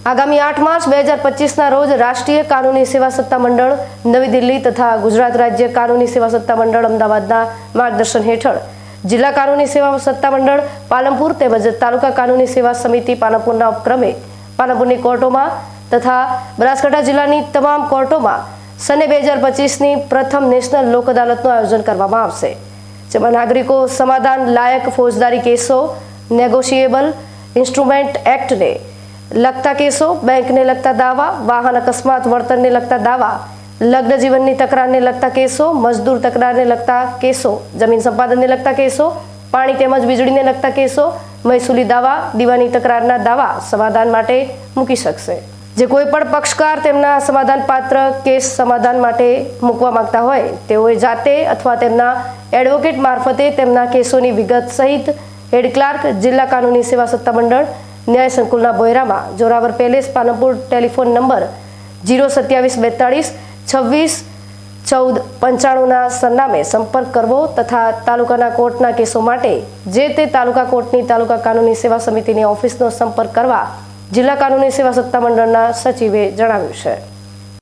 આગામી 8 માર્ચ 2025ના રોજ રાષ્ટ્રીય કાનૂની સેવા સત્તા મંડળ નવી દિલ્હી તથા ગુજરાત રાજ્ય કાનૂની સેવા સત્તા મંડળ અમદાવાદના માર્ગદર્શન હેઠળ જિલ્લા કાનૂની સેવા સત્તા મંડળ પાલનપુર તેમજ તાલુકા કાનૂની સેવા સમિતિ પાલનપુરના ઉપક્રમે પાલનપુરની કોર્ટોમાં તથા બનાસકાંઠા જિલ્લાની તમામ કોર્ટોમાં સને 2025ની પ્રથમ નેશનલ લોક અદાલતનું આયોજન કરવામાં આવશે, જેમાં નાગરિકો સમાધાન લાયક ફોજદારી કેસો, નેગોશિયેબલ ઇન્સ્ટ્રુમેન્ટ એક્ટને લગતા કેસો, બેંકને લગતા દાવા, વાહન અકસ્માત વળતરને લગતા દાવા, લગ્ન જીવનની તકરારને લગતા કેસો, મજદૂર તકરારને લગતા કેસો, જમીન સંપાદનને લગતા કેસો, પાણી તેમજ વીજળીને લગતા કેસો, મહેસૂલી દાવા, દીવાની તકરારના દાવા સમાધાન માટે મૂકી શકશે। જે કોઈ પણ પક્ષકાર તેમના સમાધાન પાત્ર કેસ સમાધાન માટે મૂકવા માંગતા હોય તેઓએ જાતે અથવા તેમના એડવોકેટ મારફતે તેમના કેસોની વિગત સહિત હેડ ક્લાર્ક જિલ્લા કાનૂની સેવા સત્તા મંડળ ન્યાય સંકુલના બોયરામાં Jorawar Palace Palanpur telephone number 02742 26 14 95ના સરનામે સંપર્ક કરવો તથા તાલુકાના કોર્ટના કેસો માટે જે તે તાલુકા કોર્ટની તાલુકા કાનૂની સેવા સમિતિની ઓફિસનો સંપર્ક કરવા જિલ્લા કાનૂની સેવા સત્તા મંડળના સચિવે જણાવ્યું છે।